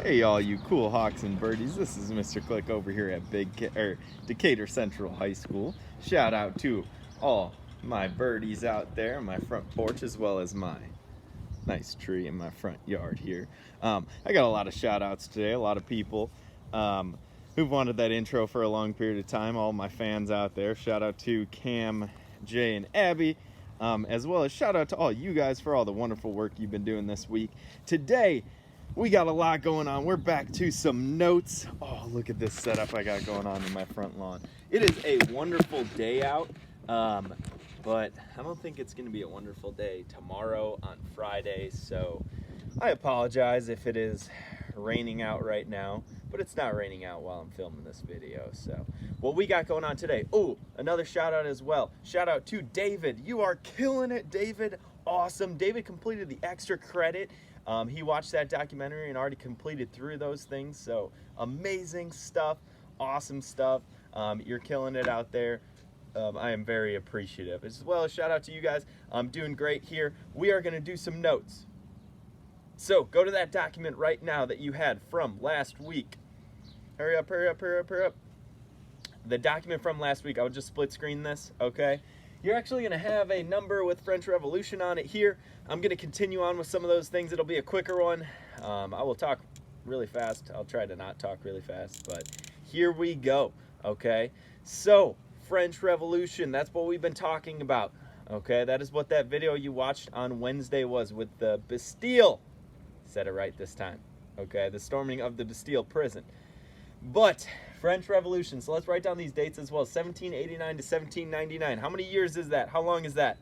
Hey, all you cool hawks and birdies. This is Mr. Click over here at Decatur Central High School. Shout out to all my birdies out there on my front porch, as well as my nice tree in my front yard here. I got a lot of shout outs today, a lot of people who've wanted that intro for a long period of time. All my fans out there. Shout out to Cam, Jay, and Abby. As well as shout out to all you guys for all the wonderful work you've been doing this week. Today, we got a lot going on. We're back to some notes. Oh, look at this setup I got going on in my front lawn. It is a wonderful day out, but I don't think it's going to be a wonderful day tomorrow on Friday, so I apologize if it is raining out right now, but it's not raining out while I'm filming this video. So what we got going on today, oh, another shout out as well. Shout out to David. You are killing it, David. Awesome. David completed the extra credit. He watched that documentary and already completed through those things, so amazing stuff, awesome stuff. You're killing it out there. I am very appreciative. As well as shout out to you guys. I'm doing great here. We are going to do some notes. So go to that document right now that you had from last week. Hurry up, hurry up, hurry up, hurry up. The document from last week, I will just split screen this, okay? You're actually going to have a number with French Revolution on it here. I'm going to continue on with some of those things. It'll be a quicker one. I will talk really fast. I'll try to not talk really fast, but here we go, okay? So, French Revolution, that's what we've been talking about, okay? That is what that video you watched on Wednesday was with the Bastille. Said it right this time, okay? The storming of the Bastille prison. But French Revolution, so let's write down these dates as well. 1789 to 1799. How many years is that? How long is that?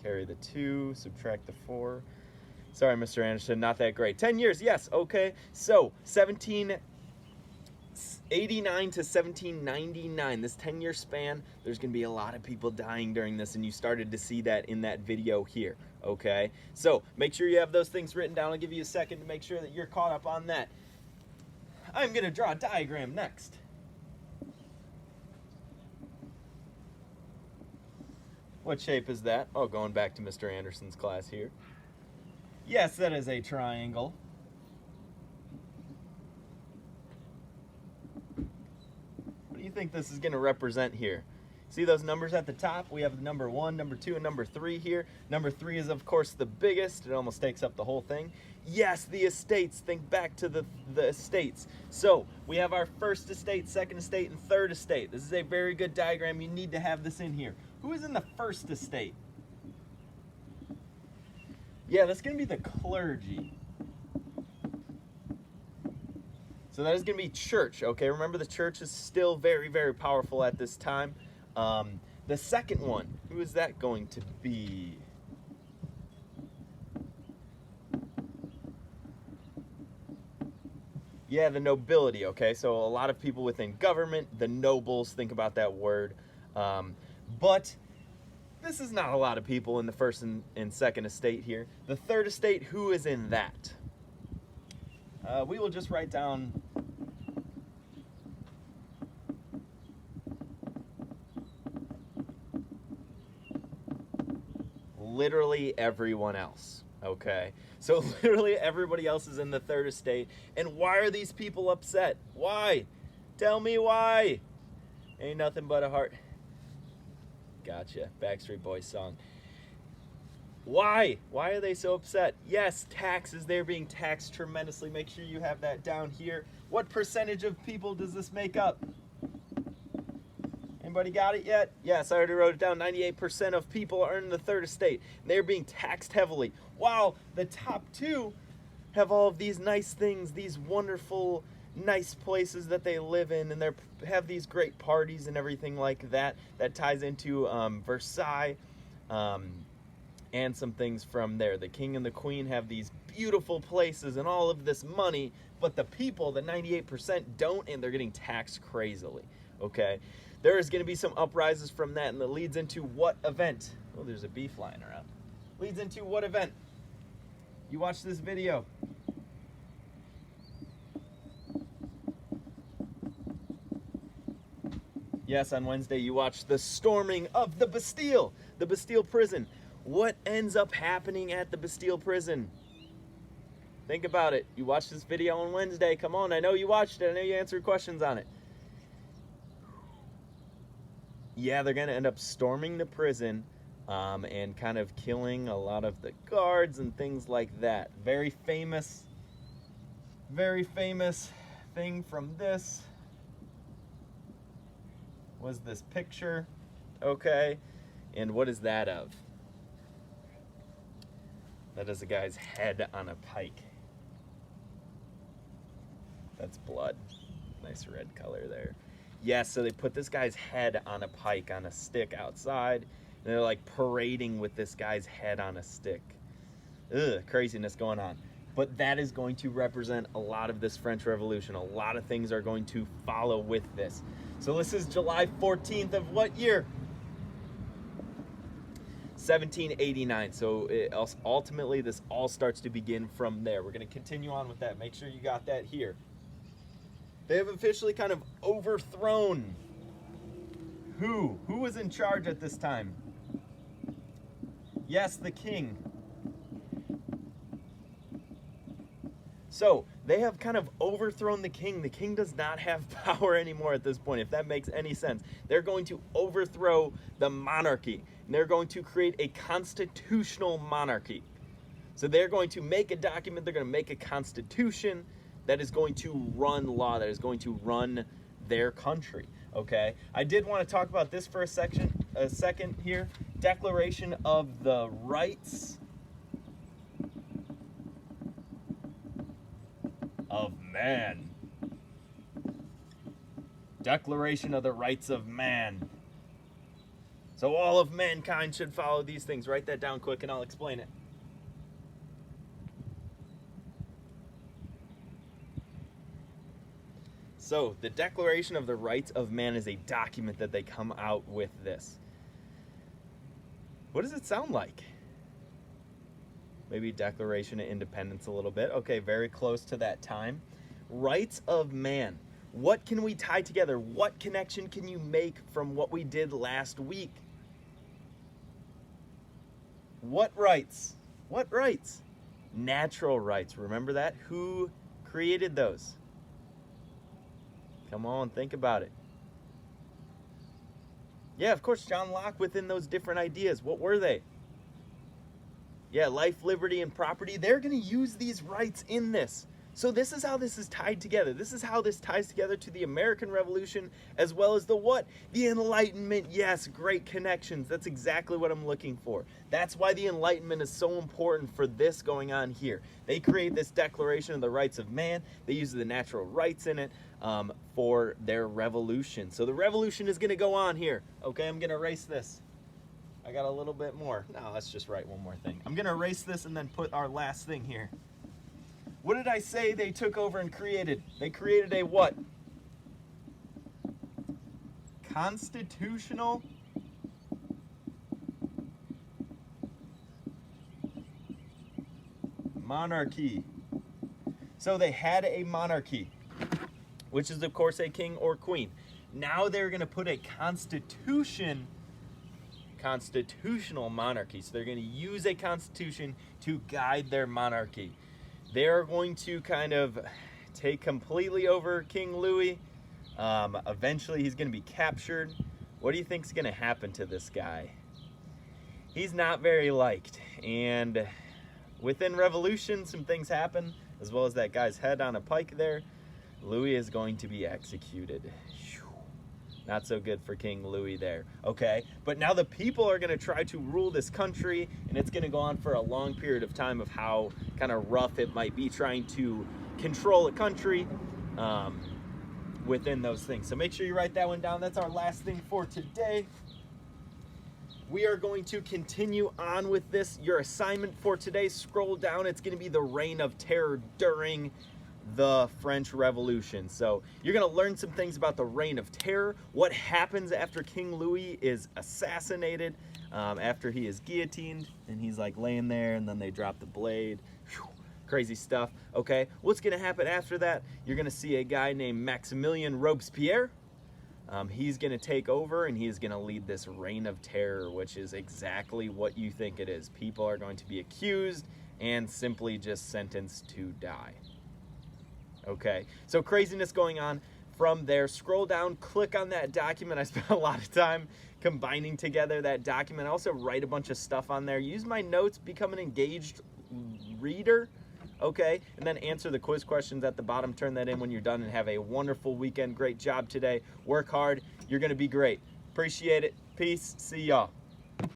Carry the 2, subtract the 4. Sorry, Mr. Anderson, not that great. 10 years, yes, okay. So 1789 to 1799, this 10-year span, there's going to be a lot of people dying during this, and you started to see that in that video here, okay? So make sure you have those things written down. I'll give you a second to make sure that you're caught up on that. I'm going to draw a diagram next. What shape is that? Oh, going back to Mr. Anderson's class here. Yes, that is a triangle. What do you think this is going to represent here? See those numbers at the top? We have number 1, number 2, and number 3 here. Number 3 is, of course, the biggest. It almost takes up the whole thing. Yes, the estates. Think back to the estates. So we have our first estate, second estate, and third estate. This is a very good diagram. You need to have this in here. Who is in the first estate? Yeah, that's going to be the clergy. So that is going to be church, okay? Remember, the church is still very, very powerful at this time. The second one, who is that going to be? Yeah, the nobility, okay? So a lot of people within government, the nobles, think about that word. But this is not a lot of people in the first and second estate here. The third estate, who is in that? We will just write down literally everyone else, okay? So literally everybody else is in the third estate. And why are these people upset? Why? Tell me why. Ain't nothing but a heart. Gotcha. Backstreet Boys song. Why? Why are they so upset? Yes, taxes. They're being taxed tremendously. Make sure you have that down here. What percentage of people does this make up? Anybody got it yet? Yes, I already wrote it down. 98% of people are in the third estate. They're being taxed heavily. Wow, the top 2 have all of these nice things, these wonderful, nice places that they live in, and they have these great parties and everything like that. That ties into Versailles and some things from there. The king and the queen have these beautiful places and all of this money, but the people, the 98%, don't, and they're getting taxed crazily, okay? There is going to be some uprises from that, and that leads into what event? Oh, there's a bee flying around. Leads into what event? You watch this video. Yes, on Wednesday you watched the storming of the Bastille prison. What ends up happening at the Bastille prison? Think about it. You watched this video on Wednesday. Come on, I know you watched it. I know you answered questions on it. Yeah, they're going to end up storming the prison and kind of killing a lot of the guards and things like that. Very famous thing from this was this picture, okay? And what is that of? That is a guy's head on a pike. That's blood. Nice red color there. Yeah, so they put this guy's head on a pike, on a stick outside, and they're like parading with this guy's head on a stick. Ugh, craziness going on. But that is going to represent a lot of this French Revolution. A lot of things are going to follow with this. So this is July 14th of what year? 1789. So ultimately, this all starts to begin from there. We're going to continue on with that. Make sure you got that here. They have officially kind of overthrown who? Who was in charge at this time? Yes, the king. So they have kind of overthrown the king. The king does not have power anymore at this point, if that makes any sense. They're going to overthrow the monarchy. And they're going to create a constitutional monarchy. So they're going to make a document. They're going to make a constitution that is going to run law, that is going to run their country, okay? I did want to talk about this for a second here. Declaration of the Rights of Man. Declaration of the Rights of Man. So all of mankind should follow these things. Write that down quick and I'll explain it. So, the Declaration of the Rights of Man is a document that they come out with this. What does it sound like? Maybe Declaration of Independence a little bit. Okay, very close to that time. Rights of Man. What can we tie together? What connection can you make from what we did last week? What rights? What rights? Natural rights. Remember that? Who created those? Come on, think about it. Yeah, of course, John Locke within those different ideas. What were they? Yeah, life, liberty, and property. They're going to use these rights in this. So this is how this is tied together. This is how this ties together to the American Revolution as well as the what? The Enlightenment. Yes, great connections. That's exactly what I'm looking for. That's why the Enlightenment is so important for this going on here. They create this Declaration of the Rights of Man. They use the natural rights in it for their revolution. So the revolution is going to go on here. Okay, I'm going to erase this. I got a little bit more. No, let's just write one more thing. I'm going to erase this and then put our last thing here. What did I say they took over and created? They created a what? Constitutional monarchy. So they had a monarchy, which is of course a king or queen. Now they're going to put a constitutional monarchy. So they're going to use a constitution to guide their monarchy. They're going to kind of take completely over King Louis. Eventually he's going to be captured. What do you think is going to happen to this guy? He's not very liked. And within Revolution, some things happen, as well as that guy's head on a pike there. Louis is going to be executed. Not so good for King Louis there, okay? But now the people are going to try to rule this country, and it's going to go on for a long period of time of how kind of rough it might be trying to control a country within those things. So make sure you write that one down. That's our last thing for today. We are going to continue on with this. Your assignment for today, scroll down. It's going to be the Reign of Terror during the French Revolution. So you're going to learn some things about the Reign of Terror, what happens after King Louis is assassinated, after he is guillotined, and he's like laying there, and then they drop the blade. Whew, crazy stuff. Okay, what's going to happen after that? You're going to see a guy named Maximilien Robespierre. He's going to take over, and he's going to lead this Reign of Terror, which is exactly what you think it is. People are going to be accused and simply just sentenced to die. Okay, so craziness going on from there. Scroll down, click on that document. I spent a lot of time combining together that document. I also write a bunch of stuff on there. Use my notes, become an engaged reader, okay? And then answer the quiz questions at the bottom. Turn that in when you're done and have a wonderful weekend. Great job today. Work hard. You're going to be great. Appreciate it. Peace. See y'all.